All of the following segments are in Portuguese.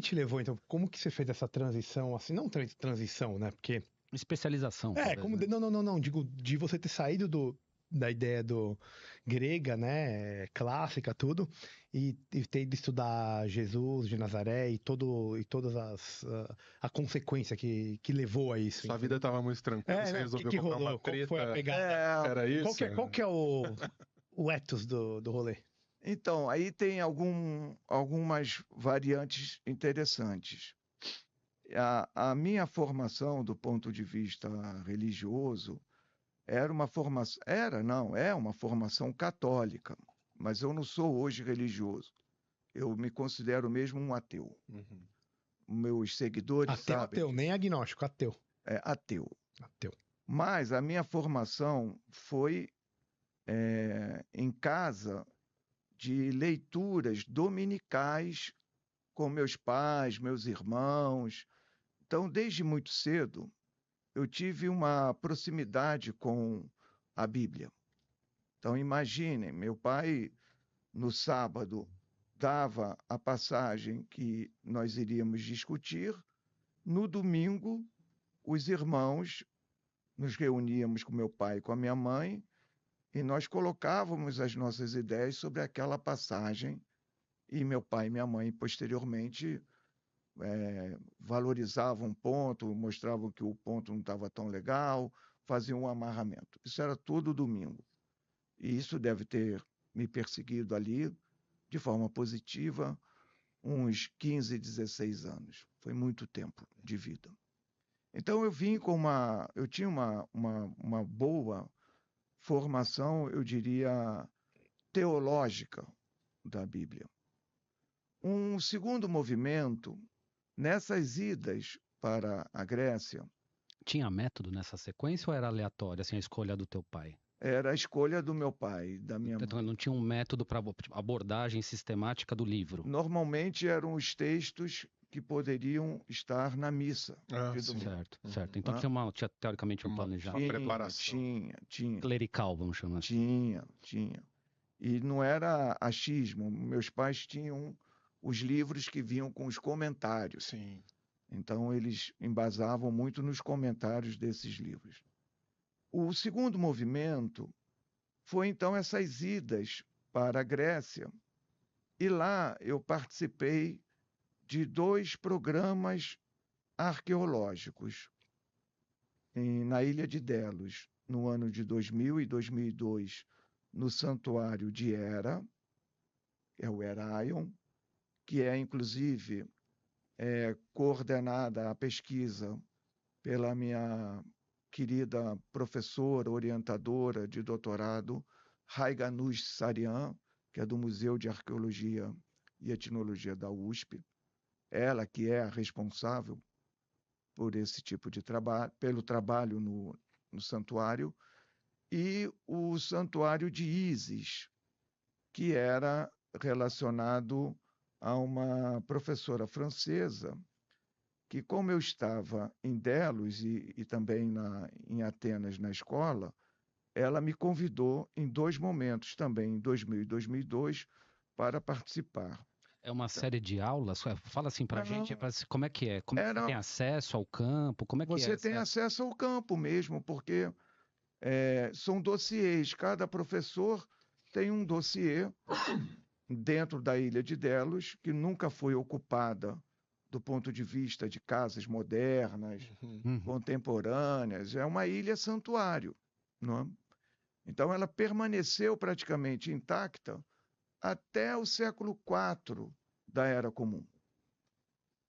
te levou, então? Como que você fez essa transição, assim, não transição, né? Porque... Especialização, talvez, como... né? Não, digo, de você ter saído da ideia do grega, né, clássica, tudo, e ter ido estudar Jesus de Nazaré e todas a consequência que levou a isso. Sua Entendeu? vida estava muito tranquila, você resolveu que comprar rolou? uma Qual treta. foi a pegada? Era isso? Qual que é o ethos do rolê? Então, aí tem algumas variantes interessantes. A minha formação, do ponto de vista religioso, é uma formação católica, mas eu não sou hoje religioso. Eu me considero mesmo um ateu. Uhum. Meus seguidores sabem. Ateu, nem agnóstico, ateu. É ateu. Ateu. Mas a minha formação foi em casa de leituras dominicais com meus pais, meus irmãos. Então, desde muito cedo, eu tive uma proximidade com a Bíblia. Então, imaginem, meu pai, no sábado, dava a passagem que nós iríamos discutir. No domingo, os irmãos, nos reuníamos com meu pai e com a minha mãe, e nós colocávamos as nossas ideias sobre aquela passagem, e meu pai e minha mãe, posteriormente, valorizavam um ponto, mostravam que o ponto não estava tão legal, faziam um amarramento. Isso era todo domingo. E isso deve ter me perseguido ali, de forma positiva, uns 15, 16 anos. Foi muito tempo de vida. Então, eu tinha uma boa formação, eu diria, teológica da Bíblia. Um segundo movimento, nessas idas para a Grécia... Tinha método nessa sequência ou era aleatório, assim, a escolha do teu pai? Era a escolha do meu pai, da minha mãe. Então não tinha um método para abordagem sistemática do livro? Normalmente eram os textos que poderiam estar na missa. Certo. Então tinha teoricamente um planejamento. Tinha, preparação. Tinha. Clerical, vamos chamar assim. Tinha. E não era achismo. Meus pais tinham os livros que vinham com os comentários. Sim. Então eles embasavam muito nos comentários desses livros. O segundo movimento foi então essas idas para a Grécia. E lá eu participei de 2 programas arqueológicos na Ilha de Delos, no ano de 2000 e 2002, no Santuário de Hera, é o Heraion, que é, inclusive, coordenada a pesquisa pela minha querida professora, orientadora de doutorado, Raiganush Sarian, que é do Museu de Arqueologia e Etnologia da USP. Ela que é a responsável por esse tipo de trabalho, pelo trabalho no santuário, e o santuário de Ísis, que era relacionado a uma professora francesa, que, como eu estava em Delos e também em Atenas, na escola, ela me convidou em 2 momentos, também em 2000 e 2002, para participar. É uma série de aulas? Fala assim pra gente, como é que é? Como você tem acesso ao campo? Como é que você tem acesso ao campo mesmo, porque são dossiês. Cada professor tem um dossiê dentro da Ilha de Delos, que nunca foi ocupada do ponto de vista de casas modernas, contemporâneas. É uma ilha santuário, não é? Então ela permaneceu praticamente intacta até o século IV da Era Comum.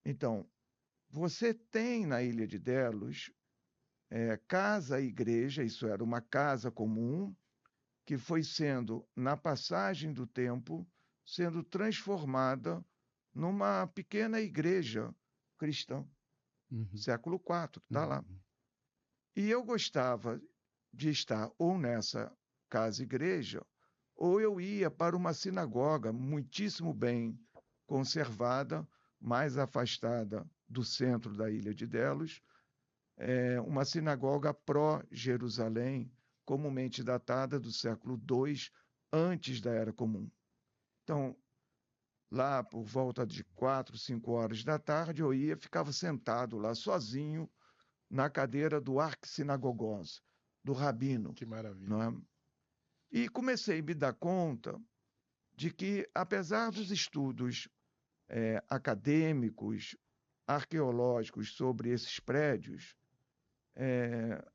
Então, você tem na Ilha de Delos casa e igreja, isso era uma casa comum, que foi sendo, na passagem do tempo, sendo transformada numa pequena igreja cristã, século IV, está lá. E eu gostava de estar ou nessa casa-igreja, ou eu ia para uma sinagoga muitíssimo bem conservada, mais afastada do centro da Ilha de Delos, uma sinagoga pró-Jerusalém, comumente datada do século II, antes da Era Comum. Então, lá por volta de 4, 5 horas da tarde, eu ia, ficava sentado lá sozinho na cadeira do arquissinagogos, do rabino. Que maravilha. Não é? E comecei a me dar conta de que, apesar dos estudos acadêmicos, arqueológicos sobre esses prédios,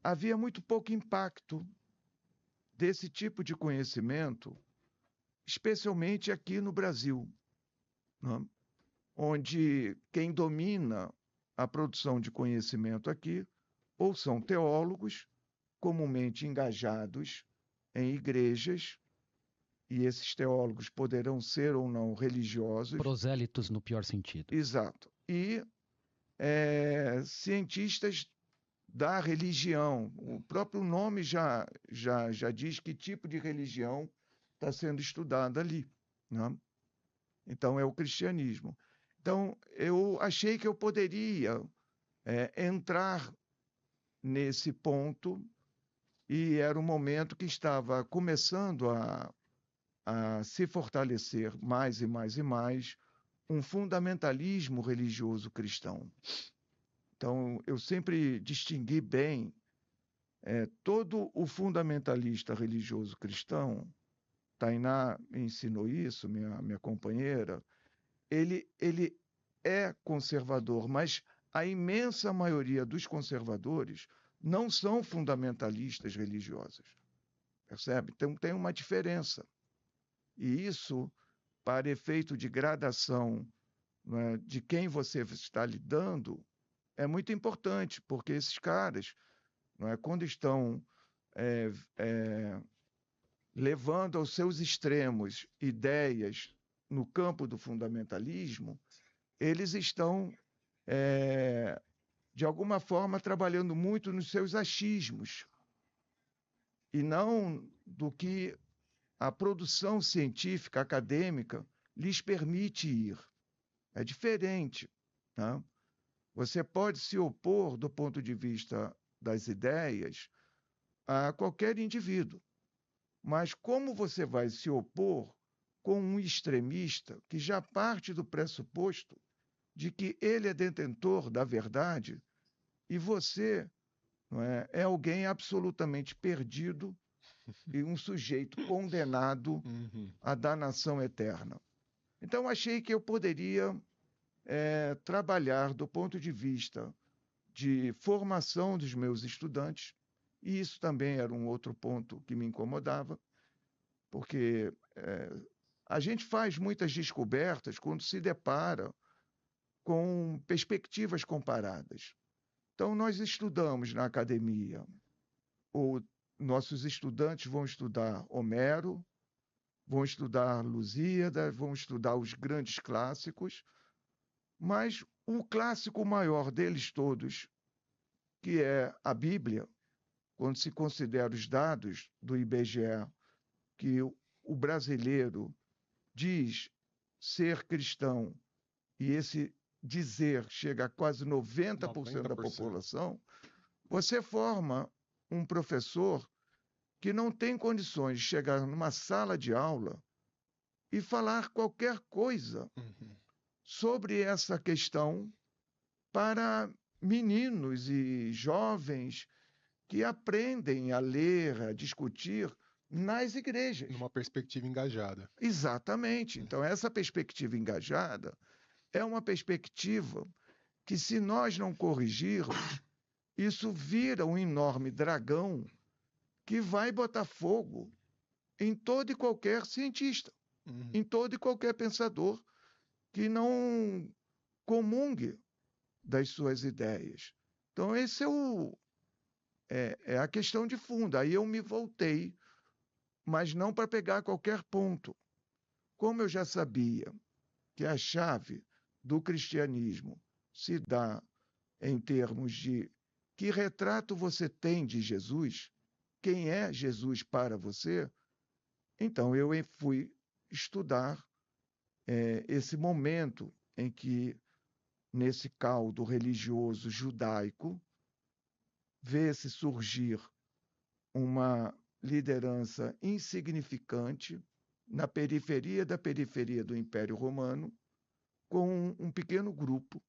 havia muito pouco impacto desse tipo de conhecimento, especialmente aqui no Brasil, né? Onde quem domina a produção de conhecimento aqui ou são teólogos, comumente engajados em igrejas, e esses teólogos poderão ser ou não religiosos. Prosélitos no pior sentido. Exato. E cientistas da religião. O próprio nome já diz que tipo de religião está sendo estudada ali, né? Então, é o cristianismo. Então, eu achei que eu poderia entrar nesse ponto, e era um momento que estava começando a se fortalecer mais e mais e mais um fundamentalismo religioso cristão. Então, eu sempre distingui bem todo o fundamentalista religioso cristão. Tainá me ensinou isso, minha companheira. Ele é conservador, mas a imensa maioria dos conservadores não são fundamentalistas religiosos. Percebe? Então, tem uma diferença. E isso, para efeito de gradação, né, de quem você está lidando, é muito importante, porque esses caras, não é, quando estão levando aos seus extremos ideias no campo do fundamentalismo, eles estão, de alguma forma, trabalhando muito nos seus achismos, e não do que a produção científica, acadêmica, lhes permite ir. É diferente, né? Você pode se opor, do ponto de vista das ideias, a qualquer indivíduo. Mas como você vai se opor com um extremista que já parte do pressuposto de que ele é detentor da verdade e você, não é alguém absolutamente perdido e um sujeito condenado à danação eterna? Então, achei que eu poderia trabalhar do ponto de vista de formação dos meus estudantes, e isso também era um outro ponto que me incomodava, porque a gente faz muitas descobertas quando se depara com perspectivas comparadas. Então, nós estudamos na academia, ou nossos estudantes vão estudar Homero, vão estudar Lusíada, vão estudar os grandes clássicos, mas o clássico maior deles todos, que é a Bíblia, quando se considera os dados do IBGE, que o brasileiro diz ser cristão, e esse dizer chega a quase 90% da população, você forma um professor que não tem condições de chegar numa sala de aula e falar qualquer coisa sobre essa questão para meninos e jovens que aprendem a ler, a discutir nas igrejas. Numa perspectiva engajada. Exatamente. Então, essa perspectiva engajada é uma perspectiva que, se nós não corrigirmos, isso vira um enorme dragão que vai botar fogo em todo e qualquer cientista, em todo e qualquer pensador que não comungue das suas ideias. Então, esse é a questão de fundo. Aí eu me voltei, mas não para pegar qualquer ponto. Como eu já sabia que a chave do cristianismo se dá em termos de que retrato você tem de Jesus, quem é Jesus para você, então eu fui estudar esse momento em que, nesse caldo religioso judaico, vê-se surgir uma liderança insignificante, na periferia da periferia do Império Romano, com um pequeno grupo.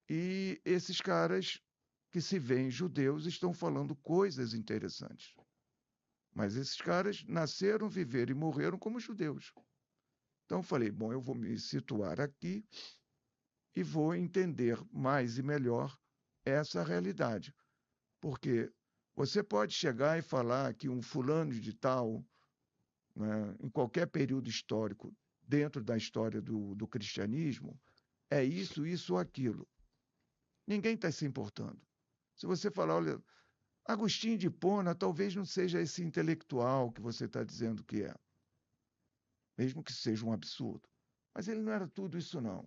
E esses caras que se veem judeus estão falando coisas interessantes. Mas esses caras nasceram, viveram e morreram como judeus. Então eu falei, bom, eu vou me situar aqui e vou entender mais e melhor essa realidade. Porque você pode chegar e falar que um fulano de tal, né, em qualquer período histórico, dentro da história do cristianismo, é isso, isso ou aquilo. Ninguém está se importando. Se você falar, olha, Agostinho de Hipona talvez não seja esse intelectual que você está dizendo que é. Mesmo que seja um absurdo. Mas ele não era tudo isso, não.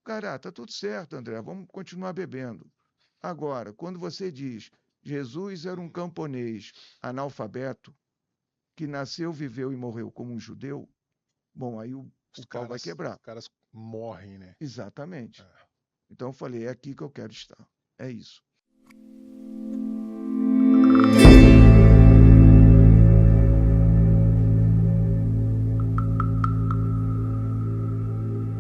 Cara, tá tudo certo, André, vamos continuar bebendo. Agora, quando você diz Jesus era um camponês analfabeto, que nasceu, viveu e morreu como um judeu, bom, aí o pau vai quebrar. Os caras morrem, né? Exatamente. Então eu falei, é aqui que eu quero estar. É isso.